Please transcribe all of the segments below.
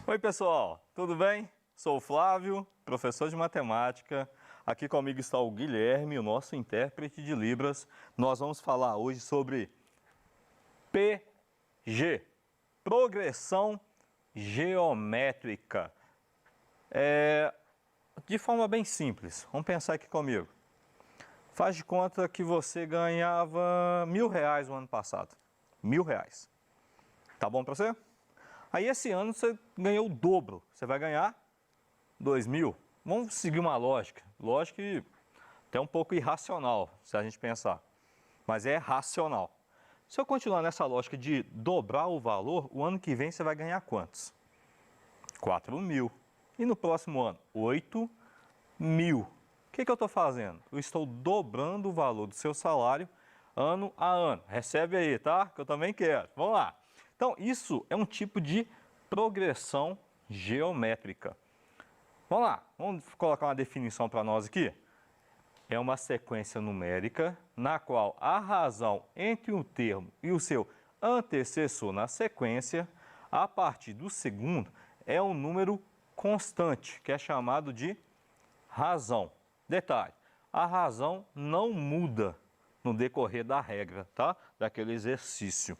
Oi pessoal, tudo bem? Sou o Flávio, professor de matemática. Aqui comigo está o Guilherme, o nosso intérprete de Libras. Nós vamos falar hoje sobre PG, progressão geométrica. De forma bem simples, vamos pensar aqui comigo. Faz de conta que você ganhava R$ 1.000 no ano passado. R$ 1.000. Tá bom para você? Aí esse ano você ganhou o dobro. Você vai ganhar 2.000. Vamos seguir uma lógica. Lógica que até um pouco irracional, se a gente pensar. Mas é racional. Se eu continuar nessa lógica de dobrar o valor, o ano que vem você vai ganhar quantos? 4.000. E no próximo ano? 8.000. O que eu estou fazendo? Eu estou dobrando o valor do seu salário ano a ano. Recebe aí, tá? Que eu também quero. Vamos lá. Então, isso é um tipo de progressão geométrica. Vamos lá, vamos colocar uma definição para nós aqui. É uma sequência numérica na qual a razão entre um termo e o seu antecessor na sequência, a partir do segundo, é um número constante, que é chamado de razão. Detalhe, a razão não muda no decorrer da regra, tá? Daquele exercício.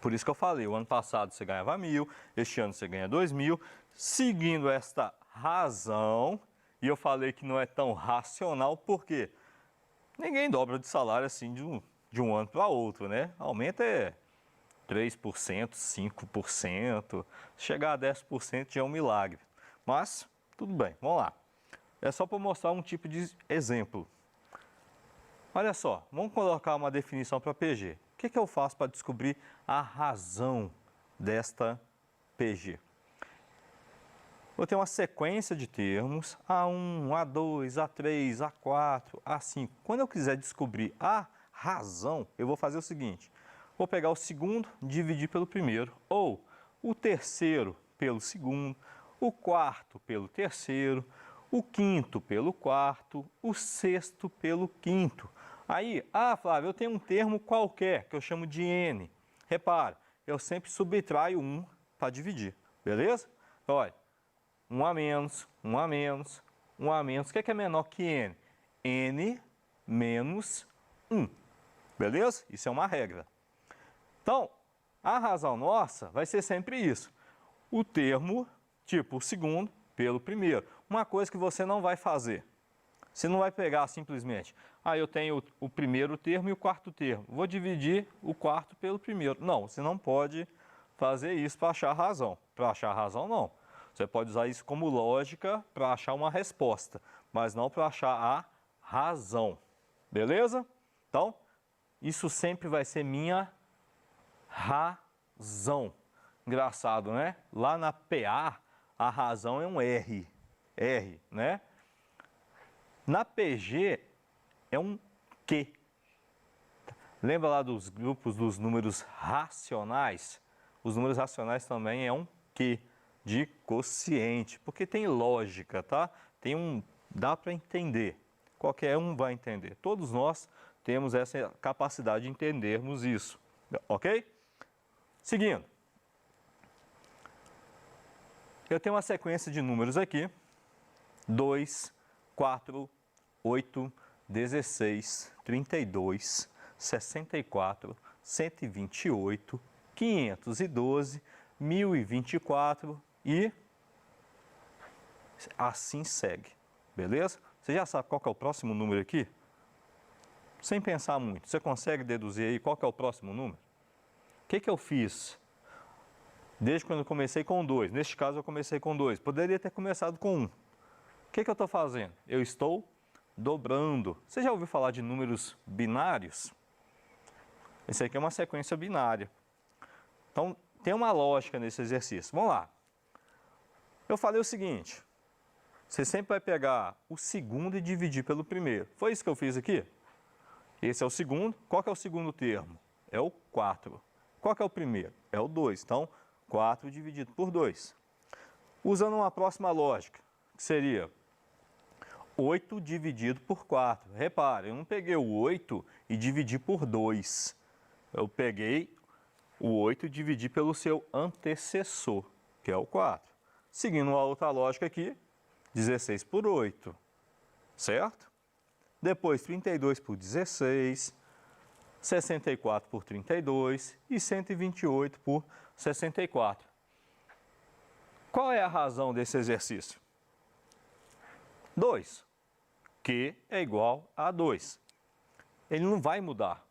Por isso que eu falei, o ano passado você ganhava 1.000, este ano você ganha 2.000. Seguindo esta razão, e eu falei que não é tão racional, porque ninguém dobra de salário assim de um ano para outro, né? Aumenta é 3%, 5%, chegar a 10% já é um milagre. Mas, tudo bem, vamos lá. É só para mostrar um tipo de exemplo. Olha só, vamos colocar uma definição para PG. O que eu faço para descobrir a razão desta PG? Vou ter uma sequência de termos, A1, A2, A3, A4, A5. Quando eu quiser descobrir a razão, eu vou fazer o seguinte. Vou pegar o segundo, dividir pelo primeiro, ou o terceiro pelo segundo, o quarto pelo terceiro, o quinto pelo quarto, o sexto pelo quinto. Aí, Flávio, eu tenho um termo qualquer que eu chamo de N. Repara, eu sempre subtraio 1 para dividir, beleza? Olha, 1 a menos, 1 a menos, 1 a menos. O que é menor que N? N menos 1, beleza? Isso é uma regra. Então, a razão nossa vai ser sempre isso. O termo, tipo o segundo, pelo primeiro. Uma coisa que você não vai fazer. Você não vai pegar simplesmente, eu tenho o primeiro termo e o quarto termo. Vou dividir o quarto pelo primeiro. Não, você não pode fazer isso para achar a razão. Para achar a razão, não. Você pode usar isso como lógica para achar uma resposta, mas não para achar a razão. Beleza? Então, isso sempre vai ser minha razão. Engraçado, né? Lá na PA, a razão é um R. R, né? Na PG é um Q. Lembra lá dos grupos dos números racionais? Os números racionais também é um Q de quociente, porque tem lógica, tá? Dá para entender. Qualquer um vai entender. Todos nós temos essa capacidade de entendermos isso, ok? Seguindo. Eu tenho uma sequência de números aqui. 2, 4, 8, 16, 32, 64, 128, 512, 1024 e assim segue, beleza? Você já sabe qual que é o próximo número aqui? Sem pensar muito, você consegue deduzir aí qual que é o próximo número? O que eu fiz? Desde quando eu comecei com 2, neste caso eu comecei com 2, poderia ter começado com 1. O que eu estou fazendo? Eu estou dobrando. Você já ouviu falar de números binários? Esse aqui é uma sequência binária. Então, tem uma lógica nesse exercício. Vamos lá. Eu falei o seguinte. Você sempre vai pegar o segundo e dividir pelo primeiro. Foi isso que eu fiz aqui? Esse é o segundo. Qual que é o segundo termo? É o 4. Qual que é o primeiro? É o 2. Então, 4 dividido por 2. Usando uma próxima lógica, que seria 8 dividido por 4. Repare, eu não peguei o 8 e dividi por 2. Eu peguei o 8 e dividi pelo seu antecessor, que é o 4. Seguindo uma outra lógica aqui, 16 por 8, certo? Depois 32 por 16, 64 por 32 e 128 por 64. Qual é a razão desse exercício? 2. Q é igual a 2. Ele não vai mudar.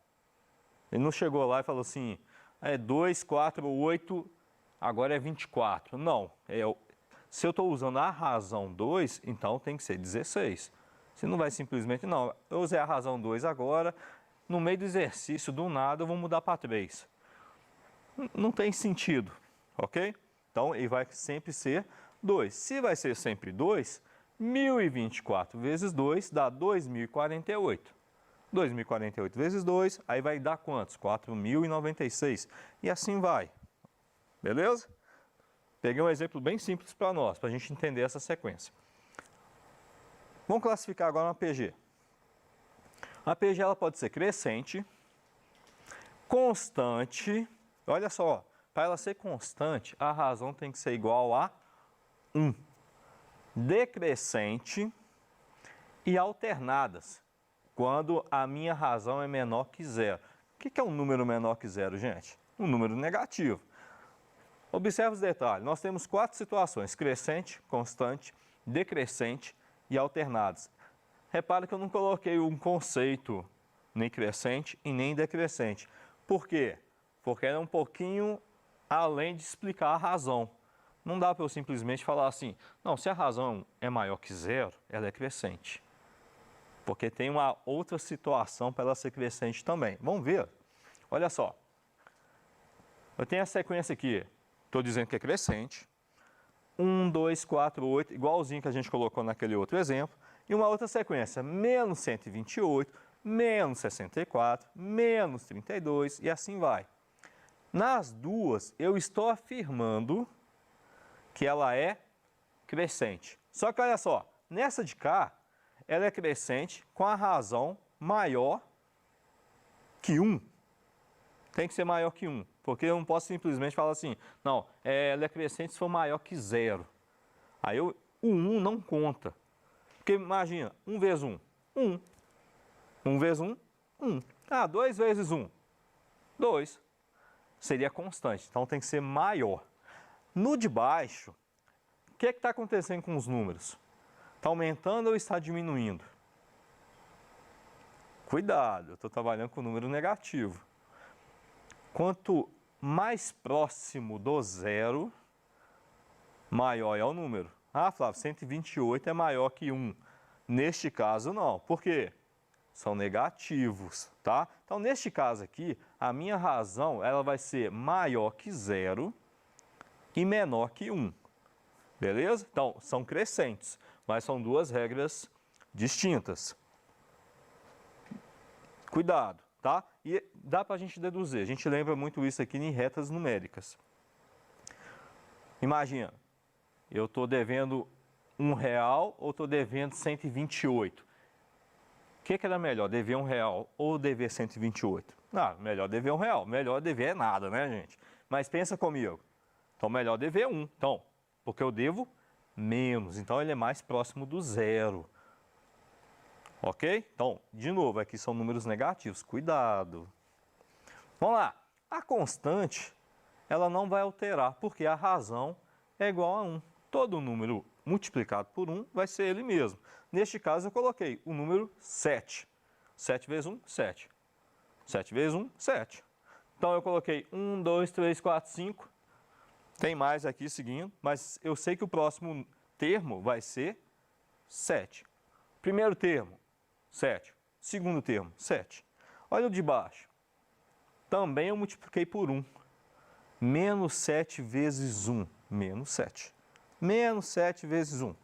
Ele não chegou lá e falou assim, 2, 4, 8, agora é 24. Não, se eu estou usando a razão 2, então tem que ser 16. Você não vai simplesmente, não, eu usei a razão 2 agora, no meio do exercício, do nada, eu vou mudar para 3. Não tem sentido, ok? Então, ele vai sempre ser 2. Se vai ser sempre 2, 1024 vezes 2 dá 2048. 2048 vezes 2, aí vai dar quantos? 4096. E assim vai. Beleza? Peguei um exemplo bem simples para nós, para a gente entender essa sequência. Vamos classificar agora uma PG. A PG ela pode ser crescente, constante. Olha só, para ela ser constante, a razão tem que ser igual a 1. Decrescente e alternadas, quando a minha razão é menor que 0. O que é um número menor que 0, gente? Um número negativo. Observe os detalhes. Nós temos 4 situações: crescente, constante, decrescente e alternadas. Repare que eu não coloquei um conceito nem crescente e nem decrescente. Por quê? Porque é um pouquinho além de explicar a razão. Não dá para eu simplesmente falar assim, não, se a razão é maior que 0, ela é crescente. Porque tem uma outra situação para ela ser crescente também. Vamos ver. Olha só. Eu tenho a sequência aqui. Estou dizendo que é crescente. 1, 2, 4, 8, igualzinho que a gente colocou naquele outro exemplo. E uma outra sequência, menos 128, menos 64, menos 32 e assim vai. Nas duas, eu estou afirmando que ela é crescente. Só que olha só, nessa de cá, ela é crescente com a razão maior que 1. Tem que ser maior que 1, porque eu não posso simplesmente falar assim, não, ela é crescente se for maior que 0. Aí o 1 não conta. Porque imagina, 1 vezes 1, 1. 1 vezes 1, 1. 2 vezes 1, 2. Seria constante, então tem que ser maior. No de baixo, o que está acontecendo com os números? Está aumentando ou está diminuindo? Cuidado, eu estou trabalhando com número negativo. Quanto mais próximo do 0, maior é o número. Flávio, 128 é maior que 1. Neste caso, não. Por quê? São negativos, tá? Então, neste caso aqui, a minha razão ela vai ser maior que 0 e menor que 1. Beleza? Então, são crescentes, mas são duas regras distintas. Cuidado, tá? E dá para a gente deduzir. A gente lembra muito isso aqui em retas numéricas. Imagina, eu estou devendo R$1 ou estou devendo 128. O que era melhor, dever R$1 ou dever 128? Melhor dever R$1. Melhor dever é nada, né, gente? Mas pensa comigo. Então, melhor dever 1. Então, porque eu devo menos. Então, ele é mais próximo do 0. Ok? Então, de novo, aqui são números negativos. Cuidado. Vamos lá. A constante, ela não vai alterar, porque a razão é igual a 1. Todo número multiplicado por 1 vai ser ele mesmo. Neste caso, eu coloquei o número 7. 7 vezes 1, 7. 7 vezes 1, 7. Então, eu coloquei 1, 2, 3, 4, 5. Tem mais aqui seguindo, mas eu sei que o próximo termo vai ser 7. Primeiro termo, 7. Segundo termo, 7. Olha o de baixo. Também eu multipliquei por 1. Menos 7 vezes 1, menos 7. Menos 7 vezes 1,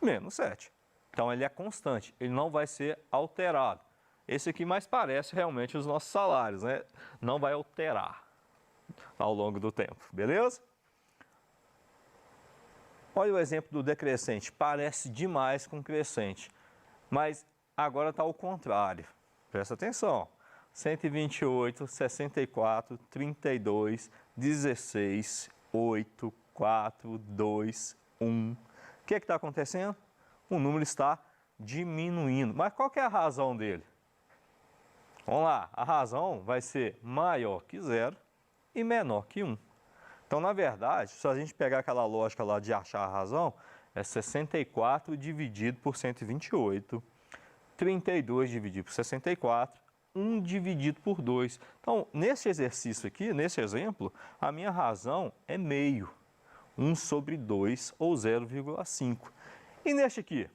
menos 7. Então, ele é constante, ele não vai ser alterado. Esse aqui mais parece realmente os nossos salários, né? Não vai alterar ao longo do tempo, beleza? Olha o exemplo do decrescente, parece demais com crescente, mas agora está ao contrário. Presta atenção. 128, 64, 32, 16, 8, 4, 2, 1. O que está acontecendo? O número está diminuindo. Mas qual que é a razão dele? Vamos lá, a razão vai ser maior que 0 e menor que 1. Então, na verdade, se a gente pegar aquela lógica lá de achar a razão, é 64 dividido por 128, 32 dividido por 64, 1 dividido por 2. Então, nesse exercício aqui, nesse exemplo, a minha razão é meio. 1 sobre 2 ou 0,5. E neste aqui?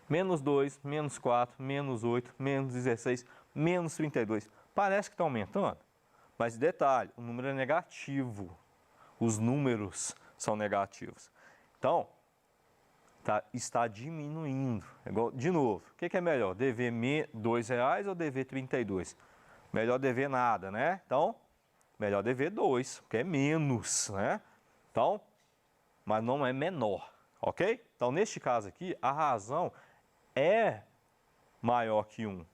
Menos 2, menos 4, menos 8, menos 16, menos 32. Parece que está aumentando, mas detalhe, o número é negativo. Os números são negativos. Então, está diminuindo. De novo, o que é melhor? Dever R$2 ou dever 32? Melhor dever nada, né? Então, melhor dever 2, porque é menos, né? Então, mas não é menor, ok? Então, neste caso aqui, a razão é maior que 1.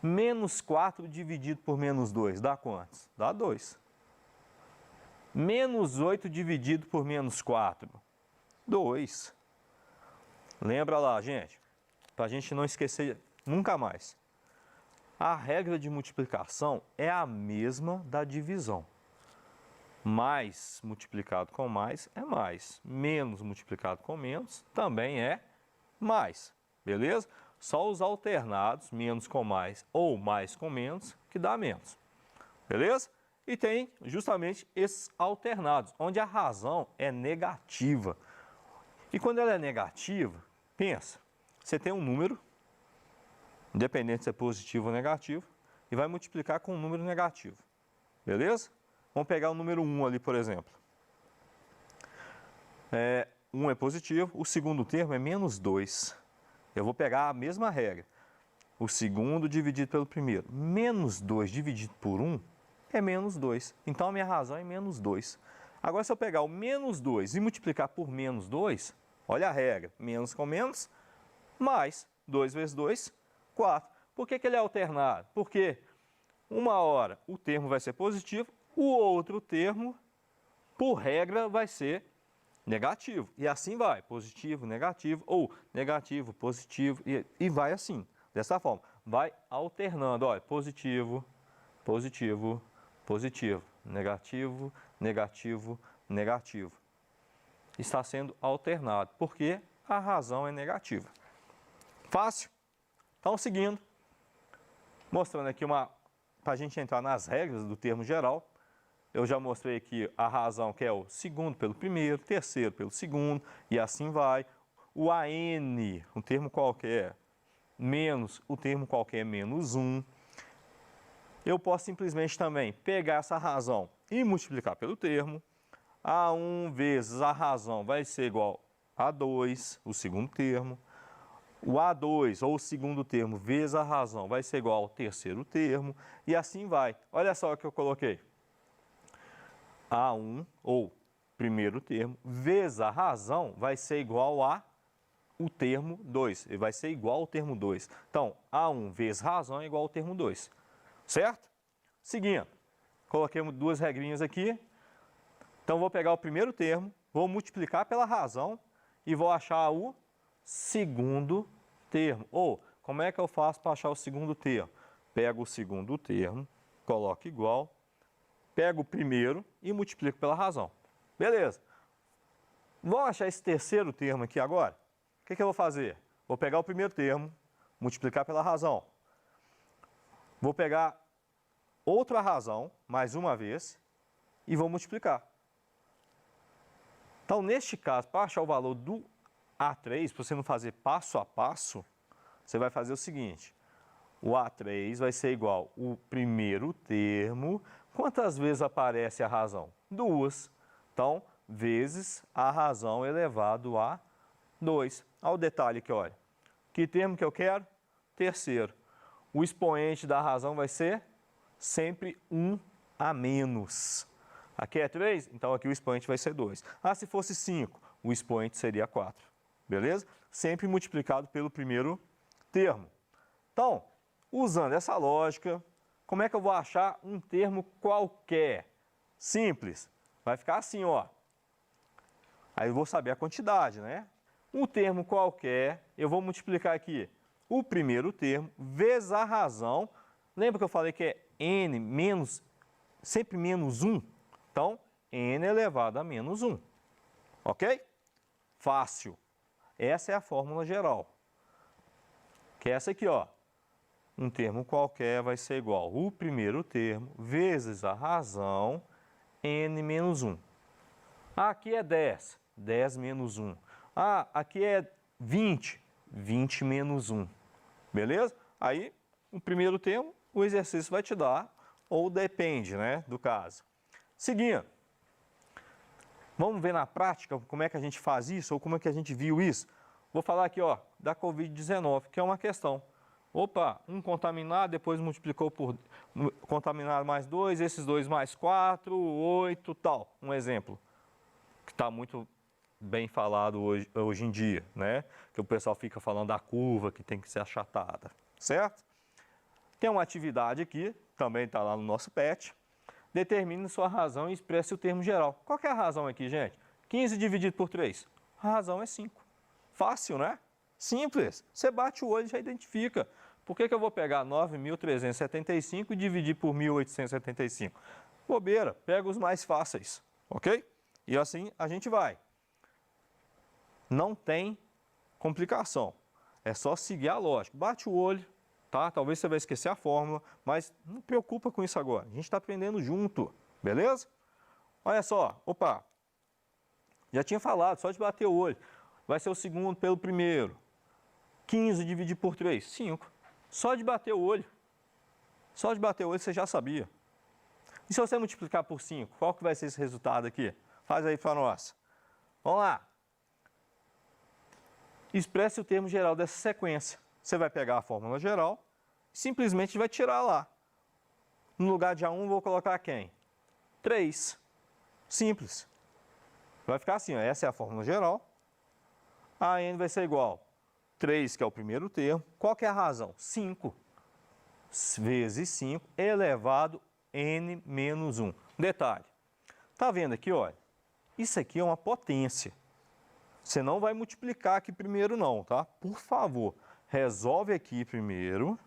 Menos 4 dividido por menos 2, dá quantos? Dá 2. Menos 8 dividido por menos 4, 2. Lembra lá, gente, para a gente não esquecer nunca mais. A regra de multiplicação é a mesma da divisão. Mais multiplicado com mais é mais. Menos multiplicado com menos também é mais. Beleza? Só os alternados, menos com mais ou mais com menos, que dá menos. Beleza? E tem justamente esses alternados, onde a razão é negativa. E quando ela é negativa, pensa, você tem um número, independente se é positivo ou negativo, e vai multiplicar com um número negativo. Beleza? Vamos pegar o número 1 ali, por exemplo. 1 é positivo, o segundo termo é menos 2. Eu vou pegar a mesma regra. O segundo dividido pelo primeiro. Menos 2 dividido por 1 é menos 2. Então, a minha razão é menos 2. Agora, se eu pegar o menos 2 e multiplicar por menos 2, olha a regra. Menos com menos, mais 2 vezes 2, 4. Por que ele é alternado? Porque uma hora o termo vai ser positivo, o outro termo, por regra, vai ser negativo. E assim vai, positivo, negativo, ou negativo, positivo, e vai assim, dessa forma. Vai alternando, olha, positivo, positivo, positivo, negativo, negativo, negativo. Está sendo alternado, porque a razão é negativa. Fácil? Então, seguindo, mostrando aqui para a gente entrar nas regras do termo geral. Eu já mostrei aqui a razão, que é o segundo pelo primeiro, terceiro pelo segundo, e assim vai. O AN, um termo qualquer, menos o termo qualquer menos 1. Eu posso simplesmente também pegar essa razão e multiplicar pelo termo. A1 vezes a razão vai ser igual a 2, o segundo termo. O A2, ou o segundo termo, vezes a razão vai ser igual ao terceiro termo, e assim vai. Olha só o que eu coloquei. A1, ou primeiro termo, vezes a razão vai ser igual a o termo 2. Ele vai ser igual ao termo 2. Então, A1 vezes razão é igual ao termo 2. Certo? Seguindo, coloquei duas regrinhas aqui. Então, vou pegar o primeiro termo, vou multiplicar pela razão e vou achar o segundo termo. Ou, como é que eu faço para achar o segundo termo? Pego o segundo termo, coloco igual, pego o primeiro e multiplico pela razão. Beleza. Vamos achar esse terceiro termo aqui agora? O que eu vou fazer? Vou pegar o primeiro termo, multiplicar pela razão. Vou pegar outra razão, mais uma vez, e vou multiplicar. Então, neste caso, para achar o valor do A3, para você não fazer passo a passo, você vai fazer o seguinte. O A3 vai ser igual ao primeiro termo. Quantas vezes aparece a razão? 2. Então, vezes a razão elevado a 2. Olha o detalhe aqui, olha. Que termo que eu quero? Terceiro. O expoente da razão vai ser sempre 1 a menos. Aqui é 3, então aqui o expoente vai ser 2. Ah, se fosse 5, o expoente seria 4. Beleza? Sempre multiplicado pelo primeiro termo. Então, usando essa lógica, como é que eu vou achar um termo qualquer? Simples. vai ficar assim, ó. Aí eu vou saber a quantidade, né? Um termo qualquer, eu vou multiplicar aqui o primeiro termo vezes a razão. Lembra que eu falei que é n menos, sempre menos 1? Então, n elevado a menos 1. Ok? Fácil. Essa é a fórmula geral. Que é essa aqui, ó. Um termo qualquer vai ser igual o primeiro termo vezes a razão n menos 1. Aqui é 10, 10 menos 1. Ah, aqui é 20, 20 menos 1. Beleza? Aí, o primeiro termo, o exercício vai te dar, ou depende, né, do caso. Seguindo. Vamos ver na prática como é que a gente faz isso, ou como é que a gente viu isso. Vou falar aqui, ó, da Covid-19, que é uma questão. Opa, um contaminado, depois multiplicou por contaminado mais 2, esses 2 mais 4, 8, tal. Um exemplo que está muito bem falado hoje em dia, né? Que o pessoal fica falando da curva que tem que ser achatada, certo? Tem uma atividade aqui, também está lá no nosso PET. Determine sua razão e expresse o termo geral. Qual que é a razão aqui, gente? 15 dividido por 3. A razão é 5. Fácil, né? Simples. Você bate o olho e já identifica. Por que eu vou pegar 9.375 e dividir por 1.875? Bobeira, pega os mais fáceis, ok? E assim a gente vai. Não tem complicação. É só seguir a lógica. Bate o olho, tá? Talvez você vai esquecer a fórmula, mas não preocupa com isso agora. A gente está aprendendo junto, beleza? Olha só, opa. Já tinha falado, só de bater o olho. Vai ser o segundo pelo primeiro. 15 dividido por 3, 5. Só de bater o olho. Só de bater o olho você já sabia. E se você multiplicar por 5, qual que vai ser esse resultado aqui? Faz aí para nós. Vamos lá. Expresse o termo geral dessa sequência. Você vai pegar a fórmula geral e simplesmente vai tirar lá. No lugar de A1, vou colocar quem? 3. Simples. Vai ficar assim, ó. Essa é a fórmula geral. A n vai ser igual 3, que é o primeiro termo. Qual que é a razão? 5 vezes 5 elevado n menos 1. Detalhe. Tá vendo aqui, olha? Isso aqui é uma potência. Você não vai multiplicar aqui primeiro não, tá? Por favor, resolve aqui primeiro,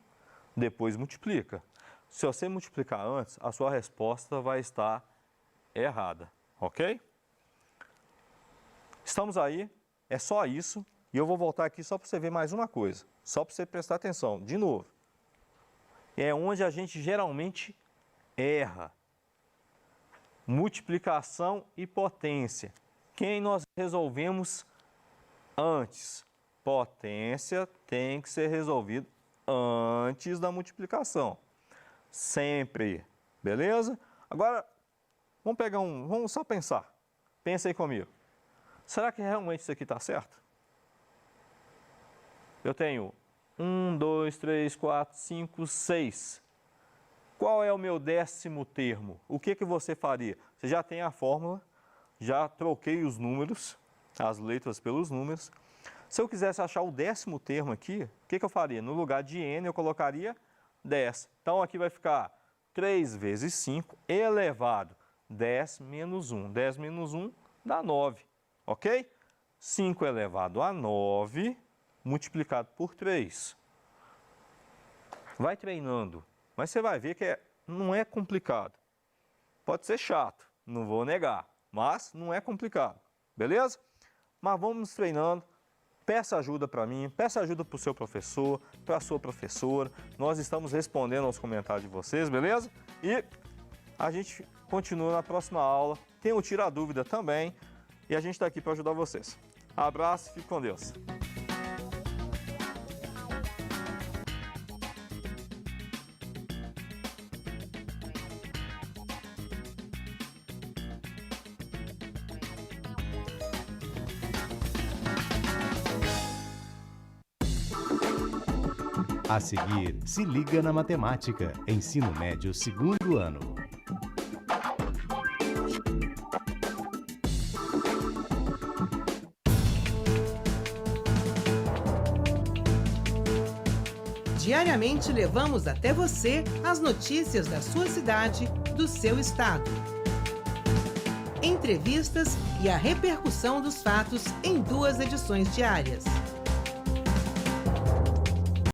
depois multiplica. Se você multiplicar antes, a sua resposta vai estar errada, ok? Estamos aí, é só isso. E eu vou voltar aqui só para você ver mais uma coisa, só para você prestar atenção, de novo. É onde a gente geralmente erra. Multiplicação e potência. Quem nós resolvemos antes? Potência tem que ser resolvido antes da multiplicação. Sempre, beleza? Agora, vamos só pensar. Pensa aí comigo. Será que realmente isso aqui está certo? Eu tenho 1, 2, 3, 4, 5, 6. Qual é o meu 10º termo? O que você faria? Você já tem a fórmula, já troquei os números, as letras pelos números. Se eu quisesse achar o 10º termo aqui, o que eu faria? No lugar de n, eu colocaria 10. Então, aqui vai ficar 3 vezes 5 elevado 10 menos 1. 10 menos 1 dá 9, ok? 5 elevado a 9 multiplicado por 3. Vai treinando, mas você vai ver que não é complicado. Pode ser chato, não vou negar, mas não é complicado, beleza? Mas vamos treinando. Peça ajuda para mim, peça ajuda para o seu professor, para a sua professora. Nós estamos respondendo aos comentários de vocês, beleza? E a gente continua na próxima aula. Tem o Tira a Dúvida também. E a gente está aqui para ajudar vocês. Abraço, fique com Deus. A seguir, se liga na matemática. Ensino médio, 2º ano. Diariamente levamos até você as notícias da sua cidade, do seu estado. entrevistas e a repercussão dos fatos em 2 edições diárias.